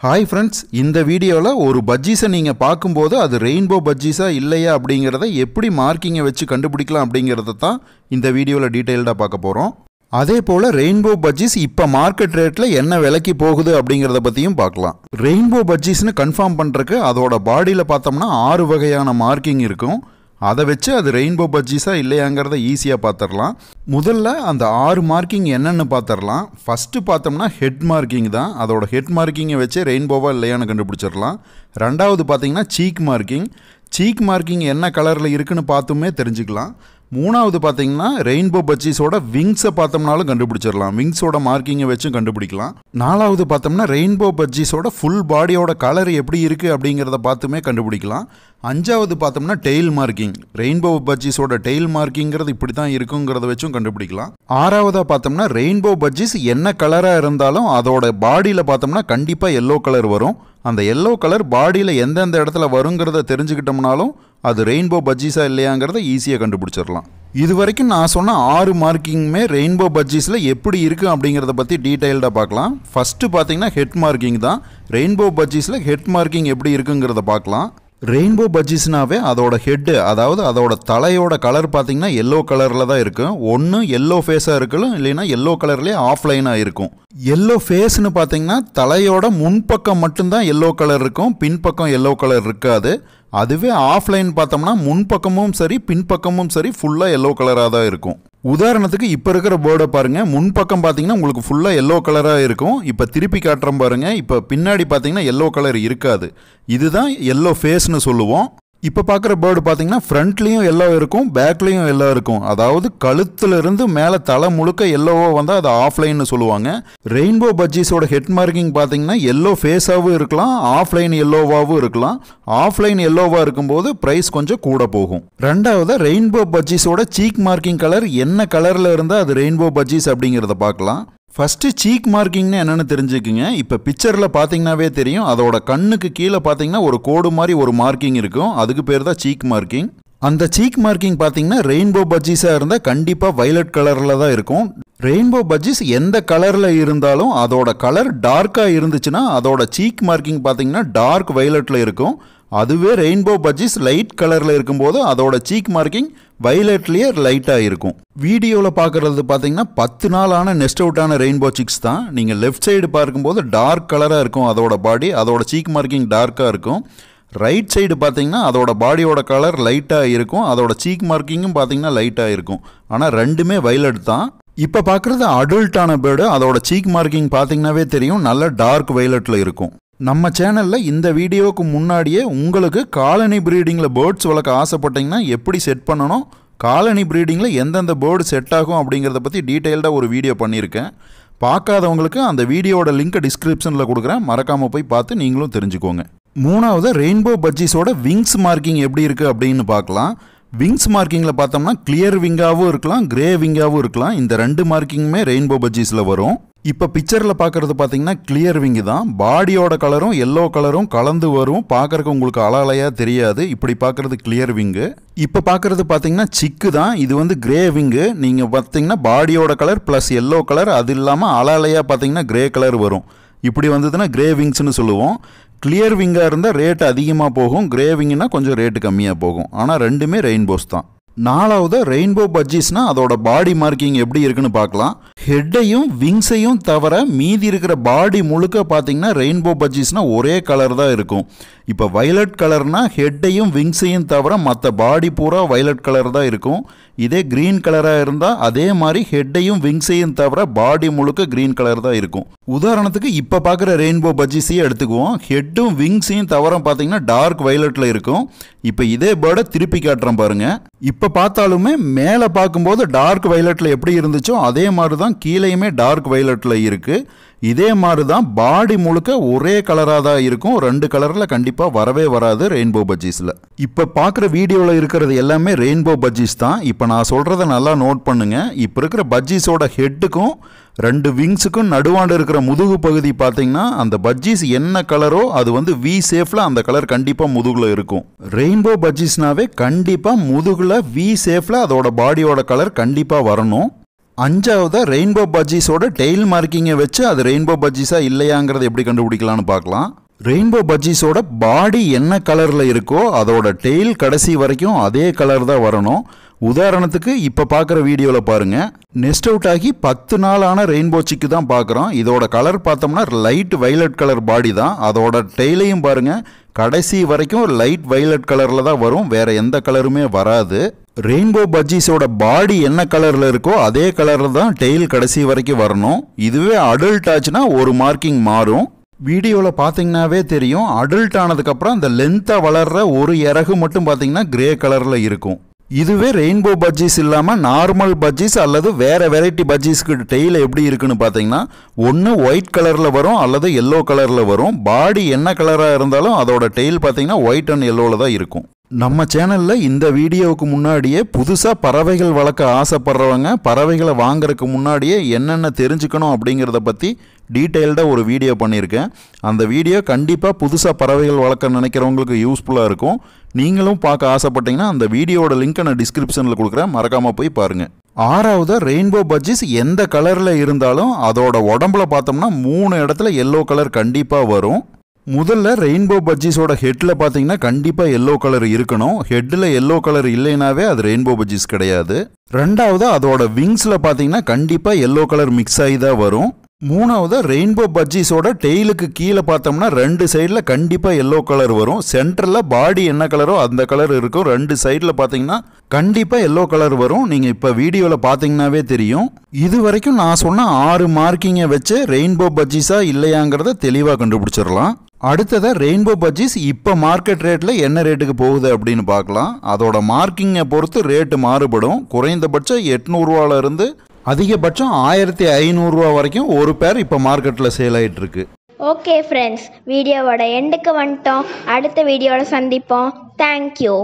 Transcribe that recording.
Hi friends, இந்த வீடியோவில் ஒரு பஜ்ஜீஸை நீங்கள் பார்க்கும்போது அது ரெயின்போ பஜ்ஜீஸா இல்லையா அப்படிங்கிறத எப்படி மார்க்கிங்கை வச்சு கண்டுபிடிக்கலாம் அப்படிங்கிறத தான் இந்த வீடியோவில் டீட்டெயில்டாக பார்க்க போகிறோம். அதே போல் ரெயின்போ பஜ்ஜீஸ் இப்போ மார்க்கெட் ரேட்டில் என்ன விலைக்கு போகுது அப்படிங்கிறத பற்றியும் பார்க்கலாம். ரெயின்போ பஜ்ஜீஸ்னு கன்ஃபார்ம் பண்ணுறதுக்கு அதோட பாடியில் பார்த்தோம்னா 6 வகையான மார்க்கிங் இருக்கும். அதை வச்சு அது ரெயின்போ பஜ்ஜீஸா இல்லையாங்கிறத ஈஸியாக பார்த்துடலாம். முதல்ல அந்த 6 மார்க்கிங் என்னென்னு பார்த்துடலாம். ஃபஸ்ட்டு பார்த்தோம்னா ஹெட் மார்க்கிங் தான். அதோட ஹெட் மார்க்கிங்கை வச்சு ரெயின்போவா இல்லையான்னு கண்டுபிடிச்சிடலாம். ரெண்டாவது பார்த்தீங்கன்னா சீக் மார்க்கிங். சீக் மார்க்கிங் என்ன கலரில் இருக்குன்னு பார்த்துமே தெரிஞ்சுக்கலாம். மூணாவது பார்த்தீங்கன்னா ரெயின்போ பஜ்ஜீஸோட விங்ஸை பார்த்தோம்னாலும் கண்டுபிடிச்சிடலாம். விங்ஸோட மார்க்கிங்கை வச்சும் கண்டுபிடிக்கலாம். நாலாவது பார்த்தோம்னா ரெயின்போ பஜ்ஜீஸோட ஃபுல் பாடியோட கலர் எப்படி இருக்குது அப்படிங்கிறத பார்த்துமே கண்டுபிடிக்கலாம். அஞ்சாவது பார்த்தோம்னா டெயில் மார்க்கிங். ரெயின்போ பஜ்ஜீஸோட டெயில் மார்க்கிங்கிறது இப்படி தான் இருக்குங்கிறத வச்சும் கண்டுபிடிக்கலாம். ஆறாவதாக பார்த்தோம்னா ரெயின்போ பஜ்ஜீஸ் என்ன கலராக இருந்தாலும் அதோட பாடியில் பார்த்தோம்னா கண்டிப்பாக எல்லோ கலர் வரும். அந்த எல்லோ கலர் பாடியில் எந்தெந்த இடத்துல வருங்கிறத தெரிஞ்சுக்கிட்டோம்னாலும் அது ரெயின்போ பஜ்ஜீஸா இல்லையாங்கிறத ஈஸியாக கண்டுபிடிச்சிடலாம். இது வரைக்கும் நான் சொன்ன 6 மார்க்கிங்குமே ரெயின்போ பஜ்ஜீஸில் எப்படி இருக்குது அப்படிங்கிறத பற்றி டீட்டெயில்டாக பார்க்கலாம். ஃபஸ்ட்டு பார்த்தீங்கன்னா ஹெட் மார்க்கிங் தான். ரெயின்போ பஜ்ஜீஸில் ஹெட் மார்க்கிங் எப்படி இருக்குங்கிறத பார்க்கலாம். ரெயின்போ பஜ்ஜீஸ்னாவே அதோட ஹெட்டு, அதாவது அதோட தலையோட கலர் பார்த்தீங்கன்னா எல்லோ கலரில் தான் இருக்கும். ஒன்று எல்லோ ஃபேஸாக இருக்கலாம், இல்லைன்னா எல்லோ கலர்லேயே ஆஃப்லைனாக இருக்கும். எல்லோ ஃபேஸ்னு பார்த்தீங்கன்னா தலையோட முன்பக்கம் மட்டும்தான் எல்லோ கலர் இருக்கும், பின்பக்கம் எல்லோ கலர் இருக்காது. அதுவே ஆஃப்லைன் பார்த்தோம்னா முன்பக்கமும் சரி பின்பக்கமும் சரி ஃபுல்லாக எல்லோ கலராக தான் இருக்கும். உதாரணத்துக்கு இப்போ இருக்கிற போர்டை பாருங்கள். முன்பக்கம் பார்த்தீங்கன்னா உங்களுக்கு ஃபுல்லாக எல்லோ கலராக இருக்கும். இப்போ திருப்பி காட்டுறோம் பாருங்கள். இப்போ பின்னாடி பார்த்தீங்கன்னா எல்லோ கலர் இருக்காது. இதுதான் எல்லோ ஃபேஸ்னு சொல்லுவோம். இப்போ பார்க்குற பேர்டு பார்த்தீங்கன்னா ஃப்ரண்ட்லேயும் எல்லோ இருக்கும், பேக்லேயும் எல்லோ இருக்கும். அதாவது கழுத்துலேருந்து மேலே தலை முழுக்க எல்லோவாக வந்தால் அது ஆஃப்லைன்னு சொல்லுவாங்க. ரெயின்போ பஜ்ஜீஸோட ஹெட் மார்க்கிங் பார்த்தீங்கன்னா எல்லோ ஃபேஸாகவும் இருக்கலாம், ஆஃப்லைன் எல்லோவாகவும் இருக்கலாம். ஆஃப்லைன் எல்லோவாக இருக்கும்போது ப்ரைஸ் கொஞ்சம் கூட போகும். ரெண்டாவது ரெயின்போ பஜ்ஜீஸோட சீக் மார்க்கிங் கலர் என்ன கலரில் இருந்தால் அது ரெயின்போ பஜ்ஜீஸ் அப்படிங்கிறத பார்க்கலாம். ஃபஸ்ட்டு சீக் மார்க்கிங்னு என்னென்னு தெரிஞ்சுக்குங்க. இப்போ பிக்சரில் பார்த்தீங்கன்னாவே தெரியும். அதோட கண்ணுக்கு கீழே பார்த்தீங்கன்னா ஒரு கோடு மாதிரி ஒரு மார்க்கிங் இருக்கும். அதுக்கு பேர் தான் சீக் மார்க்கிங். அந்த சீக் மார்க்கிங் பார்த்தீங்கன்னா ரெயின்போ பஜ்ஜீஸாக இருந்தால் கண்டிப்பாக வைலட் கலரில் தான் இருக்கும். ரெயின்போ பஜ்ஜீஸ் எந்த கலரில் இருந்தாலும் அதோட கலர் டார்க்காக இருந்துச்சுன்னா அதோட சீக் மார்க்கிங் பார்த்தீங்கன்னா டார்க் வைலட்டில் இருக்கும். அதுவே ரெயின்போ பஜ்ஜீஸ் லைட் கலரில் இருக்கும்போது அதோட சீக் மார்க்கிங் வைலட்லேயே லைட்டாக இருக்கும். வீடியோவில் பார்க்குறது பார்த்தீங்கன்னா 10 நாள் ஆன நெஸ்ட் அவுட்டான ரெயின்போ சிக்ஸ் தான். நீங்கள் லெஃப்ட் சைடு பார்க்கும்போது டார்க் கலராக இருக்கும் அதோட பாடி, அதோட சீக் மார்க்கிங் டார்க்காக இருக்கும். ரைட் சைடு பார்த்தீங்கன்னா அதோட பாடியோட கலர் லைட்டாக இருக்கும், அதோட சீக் மார்க்கிங்கும் பார்த்தீங்கன்னா லைட்டாக இருக்கும். ஆனால் ரெண்டுமே வைலட் தான். இப்போ பார்க்குறது அடல்ட்டான பேர்டு. அதோட சீக் மார்க்கிங் பார்த்தீங்கன்னாவே தெரியும், நல்ல டார்க் வைலட்டில் இருக்கும். நம்ம சேனலில் இந்த வீடியோவுக்கு முன்னாடியே உங்களுக்கு காலனி ப்ரீடிங்கில் பேர்ட்ஸ் வளர்க்க ஆசைப்பட்டீங்கன்னா எப்படி செட் பண்ணணும், காலனி ப்ரீடிங்கில் எந்தெந்த பேர்டு செட் ஆகும் அப்படிங்கிறத பற்றி டீட்டெயில்டாக ஒரு வீடியோ பண்ணியிருக்கேன். பார்க்காதவங்களுக்கு அந்த வீடியோட லிங்க் டிஸ்கிரிப்ஷனில் கொடுக்குறேன், மறக்காமல் போய் பார்த்து நீங்களும் தெரிஞ்சுக்கோங்க. மூணாவது ரெயின்போ பஜ்ஜீஸோட விங்ஸ் மார்க்கிங் எப்படி இருக்குது அப்படின்னு பார்க்கலாம். விங்ஸ் மார்க்கிங்கில் பார்த்தோம்னா கிளியர் விங்காகவும் இருக்கலாம், கிரே விங்காகவும் இருக்கலாம். இந்த 2 மார்க்கிங்குமே ரெயின்போ பஜ்ஜீஸில் வரும். இப்போ பிக்சரில் பார்க்குறது பார்த்தீங்கன்னா கிளியர் விங்கு தான். பாடியோட கலரும் எல்லோ கலரும் கலந்து வரும். பார்க்குறக்கு உங்களுக்கு அலையாக தெரியாது. இப்படி பார்க்குறது கிளியர் விங்கு. இப்போ பார்க்குறது பார்த்தீங்கன்னா சிக்கு தான். இது வந்து கிரே விங்கு. நீங்கள் பார்த்தீங்கன்னா பாடியோட கலர் ப்ளஸ் எல்லோ கலர், அது இல்லாமல் அலையாக பார்த்தீங்கன்னா கிரே கலர் வரும். இப்படி வந்ததுன்னா கிரே விங்ஸ்னு சொல்லுவோம். கிளியர் விங்காக இருந்தால் ரேட் அதிகமாக போகும், கிரே விங்குனா கொஞ்சம் ரேட்டு கம்மியாக போகும். ஆனால் ரெண்டுமே ரெயின்போஸ் தான். நாலாவது ரெயின்போ பஜ்ஜீஸ்னால் அதோட பாடி மார்க்கிங் எப்படி இருக்குன்னு பார்க்கலாம். ஹெட்டையும் விங்ஸையும் தவிர மீதி இருக்கிற பாடி முழுக்க பார்த்தீங்கன்னா ரெயின்போ பஜ்ஜீஸ்னால் ஒரே கலர் தான் இருக்கும். இப்போ வைலட் கலர்னால் ஹெட்டையும் விங்ஸையும் தவிர மற்ற பாடி பூரா வைலட் கலர் தான் இருக்கும். இதே க்ரீன் கலராக இருந்தால் அதே மாதிரி ஹெட்டையும் விங்ஸையும் தவிர பாடி முழுக்க க்ரீன் கலர் தான் இருக்கும். உதாரணத்துக்கு இப்போ பார்க்குற ரெயின்போ பஜ்ஜீஸையே எடுத்துக்குவோம். ஹெட்டும் விங்ஸையும் தவிர பார்த்தீங்கன்னா டார்க் வைலட்டில் இருக்கும். இப்போ இதே பேர்டை திருப்பி காட்டுறேன் பாருங்கள். இப்போ பார்த்தாலுமே மேலே பார்க்கும்போது டார்க் வைலட்டில் எப்படி இருந்துச்சோ அதே மாதிரி தான் கீழேயுமே டார்க் வைலட்டில் இருக்குது. இதே மாதிரி தான் பாடி முழுக்க ஒரே கலராக தான் இருக்கும். 2 கலரில் கண்டிப்பாக வரவே வராது ரெயின்போ பஜ்ஜீஸில். இப்போ பார்க்குற வீடியோவில் இருக்கிறது எல்லாமே ரெயின்போ பஜ்ஜீஸ் தான். இப்போ நான் சொல்கிறத நல்லா நோட் பண்ணுங்கள். இப்போ இருக்கிற பஜ்ஜீஸோட ஹெட்டுக்கும் 2 விங்ஸுக்கும் நடுவாண்டு இருக்கிற முதுகு பகுதி பார்த்தீங்கன்னா அந்த பஜ்ஜீஸ் என்ன கலரோ அது வந்து வி சேஃபில் அந்த கலர் கண்டிப்பாக முதுகில் இருக்கும். ரெயின்போ பஜ்ஜீஸ்னாவே கண்டிப்பாக முதுகில் வி சேஃபில் அதோட பாடியோட கலர் கண்டிப்பாக வரணும். அஞ்சாவது ரெயின்போ பஜ்ஜீஸோட டெயில் மார்க்கிங்கை வச்சு அது ரெயின்போ பஜ்ஜீஸா இல்லையாங்கிறத எப்படி கண்டுபிடிக்கலாம்னு பார்க்கலாம். ரெயின்போ பஜ்ஜீஸோட பாடி என்ன கலரில் இருக்கோ அதோட டெயில் கடைசி வரைக்கும் அதே கலர் தான் வரணும். உதாரணத்துக்கு இப்போ பார்க்குற வீடியோவில் பாருங்கள், நெஸ்ட் அவுட் ஆகி 10 நாளான ரெயின்போ சிக்கு தான் பார்க்குறோம். இதோட கலர் பார்த்தோம்னா லைட் வைலட் கலர் பாடி தான். அதோட டெய்லையும் பாருங்கள், கடைசி வரைக்கும் லைட் வைலட் கலரில் தான் வரும், வேறு எந்த கலருமே வராது. ரெயின்போ பஜ்ஜீஸோட பாடி என்ன கலரில் இருக்கோ அதே கலரில் தான் டெயில் கடைசி வரைக்கும் வரணும். இதுவே அடல்ட் ஆச்சுன்னா ஒரு மார்க்கிங் மாறும். வீடியோவில் பார்த்தீங்கன்னாவே தெரியும், அடல்ட் ஆனதுக்கப்புறம் அந்த லென்த்தாக வளர்கிற ஒரு இறகு மட்டும் பார்த்தீங்கன்னா கிரே கலரில் இருக்கும். இதுவே ரெயின்போ பஜ்ஜீஸ் இல்லாமல் நார்மல் பஜ்ஜீஸ் அல்லது வேறு வெரைட்டி பஜ்ஜீஸ்க்கு டெய்ல் எப்படி இருக்குன்னு பார்த்தீங்கன்னா, ஒன்று ஒயிட் கலரில் வரும் அல்லது எல்லோ கலரில் வரும். பாடி என்ன கலராக இருந்தாலும் அதோட டெய்ல் பார்த்தீங்கன்னா ஒயிட் அண்ட் எல்லோவில் தான் இருக்கும். நம்ம சேனலில் இந்த வீடியோவுக்கு முன்னாடியே புதுசாக பறவைகள் வளர்க்க ஆசைப்படுறவங்க பறவைகளை வாங்குறதுக்கு முன்னாடியே என்னென்ன தெரிஞ்சுக்கணும் அப்படிங்கிறத பற்றி டீட்டெயில்டாக ஒரு வீடியோ பண்ணியிருக்கேன். அந்த வீடியோ கண்டிப்பாக புதுசாக பறவைகள் வளர்க்க நினைக்கிறவங்களுக்கு யூஸ்ஃபுல்லாக இருக்கும். நீங்களும் பார்க்க ஆசைப்பட்டீங்கன்னா அந்த வீடியோட லிங்க்கை நான் டிஸ்கிரிப்ஷனில் கொடுக்குறேன், மறக்காமல் போய் பாருங்கள். ஆறாவது, ரெயின்போ பஜ்ஜீஸ் எந்த கலரில் இருந்தாலும் அதோட உடம்புல பார்த்தோம்னா 3 இடத்துல எல்லோ கலர் கண்டிப்பாக வரும். முதல்ல ரெயின்போ பஜ்ஜீஸோட ஹெட்டில் பார்த்தீங்கன்னா கண்டிப்பாக எல்லோ கலர் இருக்கணும். ஹெட்டில் எல்லோ கலர் இல்லைனாவே அது ரெயின்போ பஜ்ஜீஸ் கிடையாது. ரெண்டாவது, அதோட விங்ஸில் பார்த்தீங்கன்னா கண்டிப்பாக எல்லோ கலர் மிக்ஸ் ஆகி தான் வரும். மூணாவது, ரெயின்போ பஜ்ஜீஸோட டெய்லுக்கு கீழே பார்த்தோம்னா 2 சைடில் கண்டிப்பாக எல்லோ கலர் வரும். சென்டரில் பாடி என்ன கலரோ அந்த கலர் இருக்கும். 2 சைடில் பார்த்தீங்கன்னா கண்டிப்பாக எல்லோ கலர் வரும். நீங்கள் இப்போ வீடியோவில் பார்த்தீங்கன்னாவே தெரியும். இது வரைக்கும் நான் சொன்ன 6 மார்க்கிங்கை வச்சு ரெயின்போ பஜ்ஜீஸா இல்லையாங்கிறத தெளிவாக கண்டுபிடிச்சிடலாம். அடுத்ததாக ரெயின்போ பஜ்ஜீஸ் இப்போ மார்க்கெட் ரேட்டில் என்ன ரேட்டுக்கு போகுது அப்படின்னு பார்க்கலாம். அதோட மார்க்கிங்கை பொறுத்து ரேட்டு மாறுபடும். குறைந்தபட்சம் 800 ரூபாயிலிருந்து அதிகபட்சம் 1500 ரூபா வரைக்கும் ஒரு பேர் இப்போ மார்க்கெட்டில் சேல் ஆகிட்டு இருக்கு. ஓகே ஃப்ரெண்ட்ஸ், வீடியோவோட எண்டுக்கு வந்துட்டோம். அடுத்த வீடியோவில் சந்திப்போம். தேங்க்யூ.